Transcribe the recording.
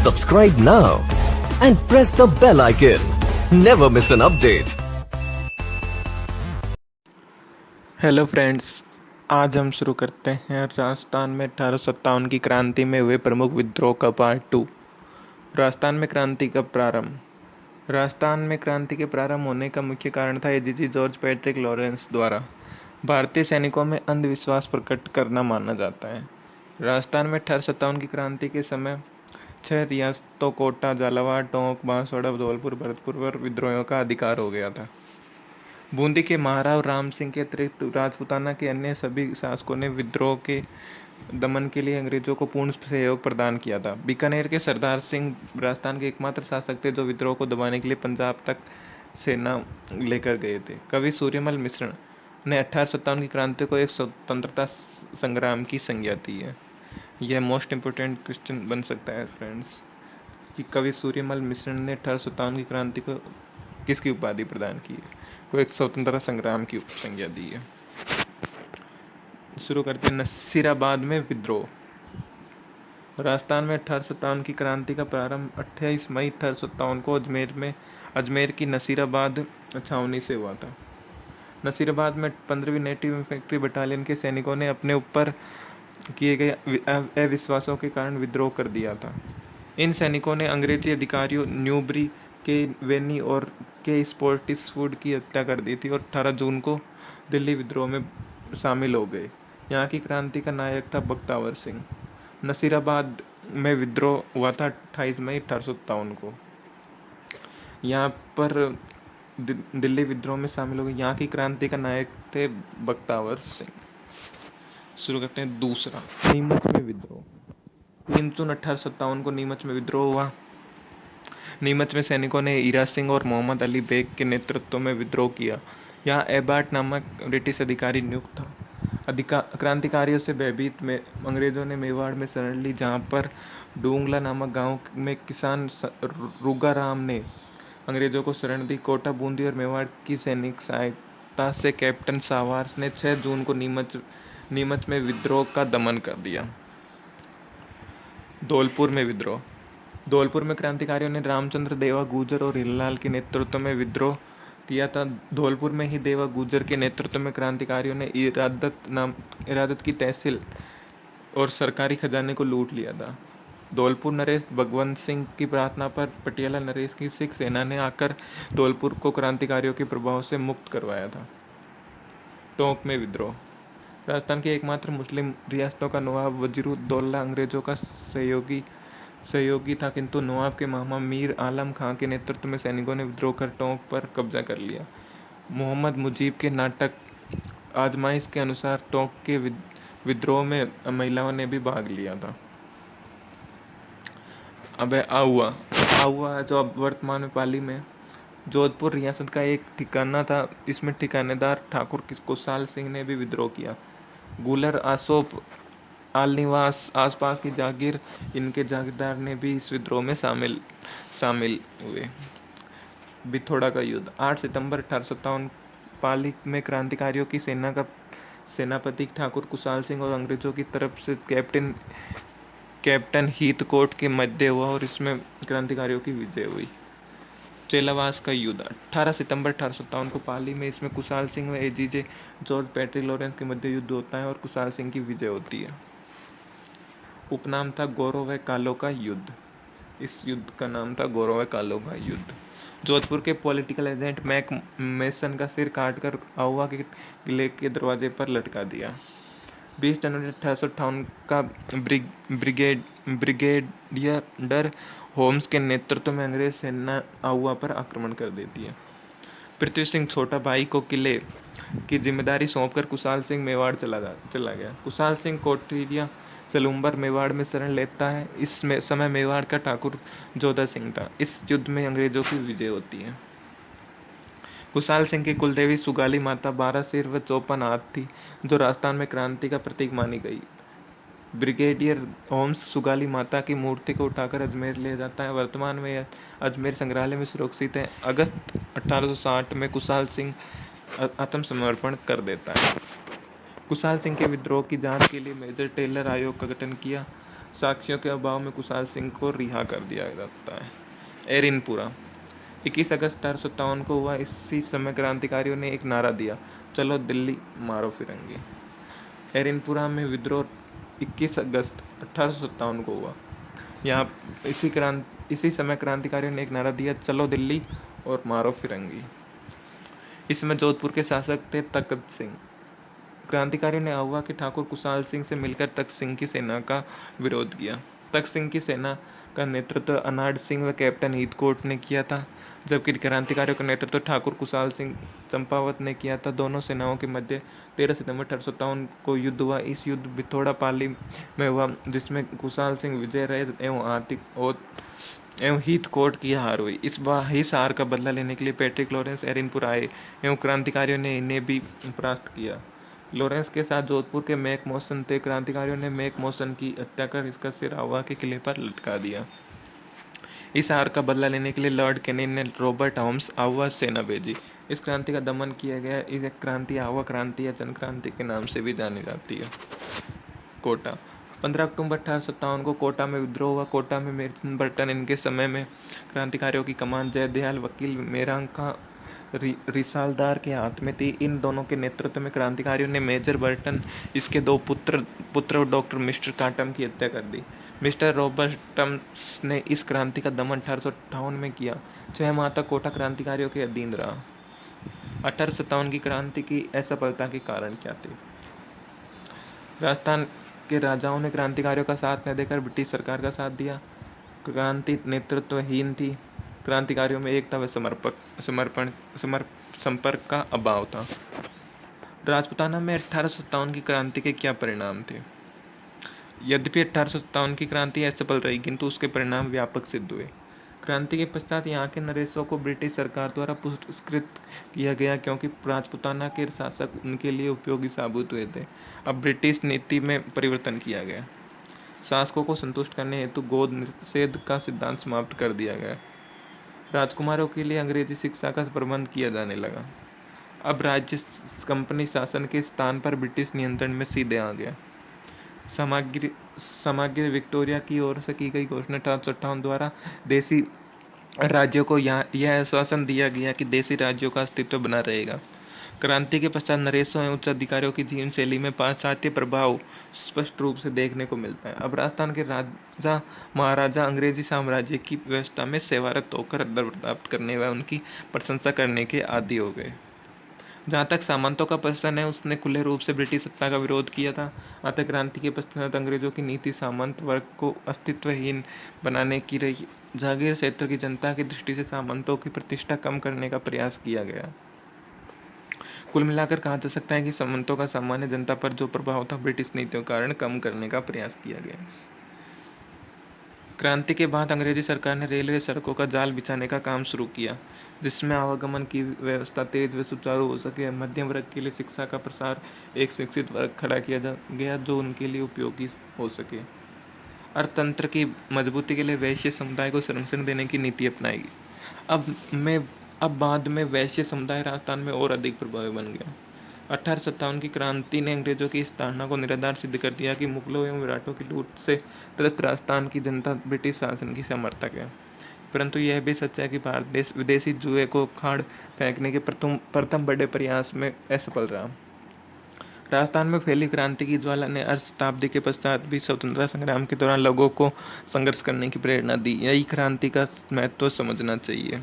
Subscribe now and press the bell icon. Never miss an update. Hello friends, आज हम शुरू करते हैं राजस्थान में 1857 की क्रांति में हुए प्रमुख विद्रोह का पार्ट 2। राजस्थान में क्रांति का प्रारंभ। राजस्थान में क्रांति के प्रारंभ होने का मुख्य कारण था एजीजी जॉर्ज पैट्रिक लॉरेंस द्वारा भारतीय सैनिकों में अंधविश्वास प्रकट करना माना जाता है। राजस्थान में 1857 की क्रांति के समय 6 रियासतों कोटा, झालावाड़, टोंक, बांसवाड़ा, धौलपुर, भरतपुर पर विद्रोहियों का अधिकार हो गया था। बूंदी के महाराव राम सिंह के अतिरिक्त राजपूताना के अन्य सभी शासकों ने विद्रोह के दमन के लिए अंग्रेजों को पूर्ण सहयोग प्रदान किया था। बीकानेर के सरदार सिंह राजस्थान के एकमात्र शासक थे जो विद्रोह को दबाने के लिए पंजाब तक सेना लेकर गए थे। कवि सूर्यमल मिश्र ने 1857 की क्रांति को एक स्वतंत्रता संग्राम की संज्ञा दी है। यह मोस्ट इम्पोर्टेंट क्वेश्चन बन सकता है फ्रेंड्स कि कवि सूर्यमल मिश्र ने 1857 की क्रांति को किसकी उपाधि प्रदान की है, को एक स्वतंत्रता संग्राम की संज्ञा दी है। शुरू करते हैं नसीराबाद में विद्रोह। राजस्थान में 1857 की क्रांति का प्रारंभ 28 मई 1857 को अजमेर की नसीराबाद छावनी से हुआ था। नसीराबाद में 15वीं नेटिव इन्फेंट्री बटालियन के सैनिकों ने अपने ऊपर किए गए अविश्वासों के कारण विद्रोह कर दिया था। इन सैनिकों ने अंग्रेजी अधिकारियों न्यूबरी के वेनी और के स्पोर्टिसवुड की हत्या कर दी थी और 18 जून को दिल्ली विद्रोह में शामिल हो गए। यहाँ की क्रांति का नायक था बख्तावर सिंह। नसीराबाद में विद्रोह हुआ था 28 मई 1857 को। यहाँ पर दिल्ली विद्रोह में शामिल हो गए। यहाँ की क्रांति का नायक थे बख्तावर सिंह। शुरू करते हैं दूसरा, नीमच में विद्रोह। 3 जून 1857 को नीमच में विद्रोह हुआ। नीमच में सैनिकों ने ईरा सिंह और मोहम्मद अली बेग के नेतृत्व में विद्रोह किया। यहाँ एबार्ट नामक ब्रिटिश अधिकारी नियुक्त था। क्रांतिकारियों से भयभीत में अंग्रेजों ने मेवाड़ में शरण ली, जहाँ पर डूंगला नामक गांव में किसान रुगाराम ने अंग्रेजों को शरण दी। कोटा, बूंदी और मेवाड़ की सैनिक सहायता से कैप्टन सावार्स ने 6 जून को नीमच में विद्रोह का दमन कर दिया। धौलपुर में विद्रोह। धौलपुर में क्रांतिकारियों ने रामचंद्र देवा गुर्जर और हिललाल के नेतृत्व में विद्रोह किया था। धौलपुर में ही देवा गुर्जर के नेतृत्व में क्रांतिकारियों ने इरादत की तहसील और सरकारी खजाने को लूट लिया था। धौलपुर नरेश भगवंत सिंह की प्रार्थना पर पटियाला नरेश की सिख सेना ने आकर धौलपुर को क्रांतिकारियों के प्रभाव से मुक्त करवाया था। टोंक में विद्रोह। राजस्थान की एकमात्र मुस्लिम रियासतों का नवाब वजीरुद्दौला अंग्रेजों का सहयोगी था, किंतु नवाब के मामा मीर आलम खां के नेतृत्व में सैनिकों ने विद्रोह कर टोंक पर कब्जा कर लिया। मोहम्मद मुजीब के नाटक आजमाइश के अनुसार टोंक के विद्रोह में महिलाओं ने भी भाग लिया था। अब है आहुआ जो अब वर्तमान में पाली में जोधपुर रियासत का एक ठिकाना था। इसमें ठिकानेदार ठाकुर कुशाल सिंह ने भी विद्रोह किया। गुलर, आसोप, आलनिवास आसपास की जागीर, इनके जागीरदार ने भी इस विद्रोह में शामिल हुए। बिथोड़ा का युद्ध। 8 सितंबर 1857 पाली में क्रांतिकारियों की सेना का सेनापति ठाकुर कुशाल सिंह और अंग्रेजों की तरफ से कैप्टन हीथकोट के मध्य हुआ और इसमें क्रांतिकारियों की विजय हुई। चेलावास का युद्ध। 18 सितंबर 1857 को पाली में इसमें कुशाल सिंह व एजीजे जॉर्ज पैट्रिक लॉरेंस के मध्य युद्ध होता है और कुशाल सिंह की विजय होती है। उपनाम था गौरव व कालो का युद्ध। इस युद्ध का नाम था गौरव व कालो का युद्ध। जोधपुर के पॉलिटिकल एजेंट मैक मेसन का सिर काटकर आहुआ के किले के दरवाजे पर लटका दिया। 20 जनवरी 1858 का ब्रिगेडियर होम्स के नेतृत्व में अंग्रेज सेना आहुआ पर आक्रमण कर देती है। पृथ्वी सिंह छोटा भाई को किले की जिम्मेदारी सौंपकर कुशाल सिंह मेवाड़ चला गया। कुशाल सिंह कोठरिया सलूम्बर मेवाड़ में शरण लेता है। इस समय मेवाड़ का ठाकुर जोधा सिंह था। इस युद्ध में अंग्रेजों की विजय होती है। कुशाल सिंह की कुलदेवी सुगाली माता 12 सिर व 54 हाथ थी, जो राजस्थान में क्रांति का प्रतीक मानी गई। ब्रिगेडियर होम्स सुगाली माता की मूर्ति को उठाकर अजमेर ले जाता है। वर्तमान में यह अजमेर संग्रहालय में सुरक्षित है। अगस्त 1860 में कुशाल सिंह आत्मसमर्पण कर देता है। कुशाल सिंह के विद्रोह की जांच के लिए मेजर टेलर आयोग का गठन किया। साक्ष्यों के अभाव में कुशाल सिंह को रिहा कर दिया जाता है। एरिनपुरा 21 अगस्त 1857 को हुआ। इसी समय क्रांतिकारियों ने एक नारा दिया, चलो दिल्ली मारो फिरंगी। एरिनपुरा में विद्रोह 21 अगस्त 1857 को हुआ। यहाँ इसी समय क्रांतिकारियों ने एक नारा दिया, चलो दिल्ली और मारो फिरंगी। इसमें जोधपुर के शासक थे तखत सिंह। क्रांतिकारियों ने आहुआ के ठाकुर कुशाल सिंह से मिलकर तख्त सिंह की सेना का विरोध किया। तख्त सिंह की सेना का नेतृत्व अनाड़ सिंह व कैप्टन हीथकोट ने किया था, जबकि क्रांतिकारियों का नेतृत्व ठाकुर कुशाल सिंह चंपावत ने किया था। दोनों सेनाओं के मध्य 13 सितंबर 1857 को युद्ध हुआ। इस युद्ध बिथोड़ा पाली में हुआ, जिसमें कुशाल सिंह विजय रहे एवं हीथकोट की हार हुई। इस हार का बदला लेने के लिए पैट्रिक लॉरेंस एरिनपुर आए एवं क्रांतिकारियों ने इन्हें भी परास्त किया। लॉरेंस के साथ जोधपुर के मैक मॉसन थे। क्रांतिकारियों ने मैक मॉसन की हत्या कर इसका सिर आहुआ के किले पर लटका दिया। इस हार का बदला लेने के लिए लॉर्ड कैनिंग ने रॉबर्ट होम्स आहुआ सेना भेजी। इस क्रांति का दमन किया गया। इस क्रांति आहुआ क्रांति या जन क्रांति के नाम से भी जानी जाती है। कोटा 15 अक्टूबर 1857 को कोटा में विद्रोह हुआ। कोटा में मेजर बर्टन इनके समय में क्रांतिकारियों की कमान जयदयाल वकील मेरांका रिसालदार के हाथ में थी। इन दोनों के नेतृत्व में क्रांतिकारियों ने मेजर बर्टन, इसके दो पुत्र डॉक्टर मिस्टर काटम की हत्या कर दी। मिस्टर रॉबर्टम्स ने इस क्रांति का दमन 1858 में किया। 6 माह तक कोटा क्रांतिकारियों के अधीन रहा। 1857 की क्रांति की असफलता के कारण क्या थे? राजस्थान के राजाओं ने क्रांतिकारियों का साथ न देकर ब्रिटिश सरकार का साथ दिया। क्रांति नेतृत्वहीन थी। क्रांतिकारियों में एकता व संपर्क का अभाव था। राजपूताना में 1857 की क्रांति के क्या परिणाम थे? यद्यपि 1857 की क्रांति असफल रही, किंतु उसके परिणाम व्यापक सिद्ध हुए। क्रांति के पश्चात यहाँ के नरेशों को ब्रिटिश सरकार द्वारा पुरस्कृत किया गया, क्योंकि राजपूताना के शासक उनके लिए उपयोगी साबित हुए थे। अब ब्रिटिश नीति में परिवर्तन किया गया। शासकों को संतुष्ट करने हेतु गोद निषेध का सिद्धांत समाप्त कर दिया गया। राजकुमारों के लिए अंग्रेजी शिक्षा का प्रबंध किया जाने लगा। अब राज्य कंपनी शासन के स्थान पर ब्रिटिश नियंत्रण में सीधे आ गया। सामग्री विक्टोरिया की ओर से की गई घोषणा 1858 द्वारा देसी राज्यों को यह आश्वासन दिया गया कि देसी राज्यों का अस्तित्व बना रहेगा। क्रांति के पश्चात नरेशों एवं उच्च अधिकारियों की जीवन शैली में पाश्चात्य प्रभाव स्पष्ट रूप से देखने को मिलता है। अब राजस्थान के राजा महाराजा अंग्रेजी साम्राज्य की व्यवस्था में सेवारत होकर अदर प्राप्त करने व उनकी प्रशंसा करने के आदी हो गए। जहाँ तक सामंतों का प्रश्न है, उसने खुले रूप से ब्रिटिश सत्ता का विरोध किया था। अतः क्रांति के पश्चात अंग्रेजों की नीति सामंत वर्ग को अस्तित्वहीन बनाने की रही। जागीर क्षेत्र की जनता की दृष्टि से सामंतों की प्रतिष्ठा कम करने का प्रयास किया गया। कुल मिलाकर कहा जा सकता है कि सामंतों का सामान्य जनता पर जो प्रभाव था, ब्रिटिश नीतियों के कारण कम करने का प्रयास किया गया। क्रांति के बाद अंग्रेजी सरकार ने रेलवे सड़कों का जाल बिछाने का काम शुरू किया, जिसमें आवागमन की व्यवस्था तेज व सुचारू हो सके। मध्यम वर्ग के लिए शिक्षा का प्रसार, एक शिक्षित वर्ग खड़ा किया गया जो उनके लिए उपयोगी हो सके। अर्थतंत्र की मजबूती के लिए वैश्य समुदाय को संरक्षण देने की नीति अपनाई। अब बाद में वैश्य समुदाय राजस्थान में और अधिक प्रभावी बन गया। 1857 की क्रांति ने अंग्रेजों की इस धारणा को निराधार सिद्ध कर दिया कि मुगलों एवं विराटों की लूट से त्रस्त राजस्थान की जनता ब्रिटिश शासन की समर्थक है। परंतु यह भी सच है कि भारत विदेशी जुए को खाड़ फेंकने के प्रथम बड़े प्रयास में असफल रहा। राजस्थान में फैली क्रांति की ज्वाला ने अर्ध शताब्दी के पश्चात भी स्वतंत्रता संग्राम के दौरान लोगों को संघर्ष करने की प्रेरणा दी। यही क्रांति का महत्व समझना चाहिए।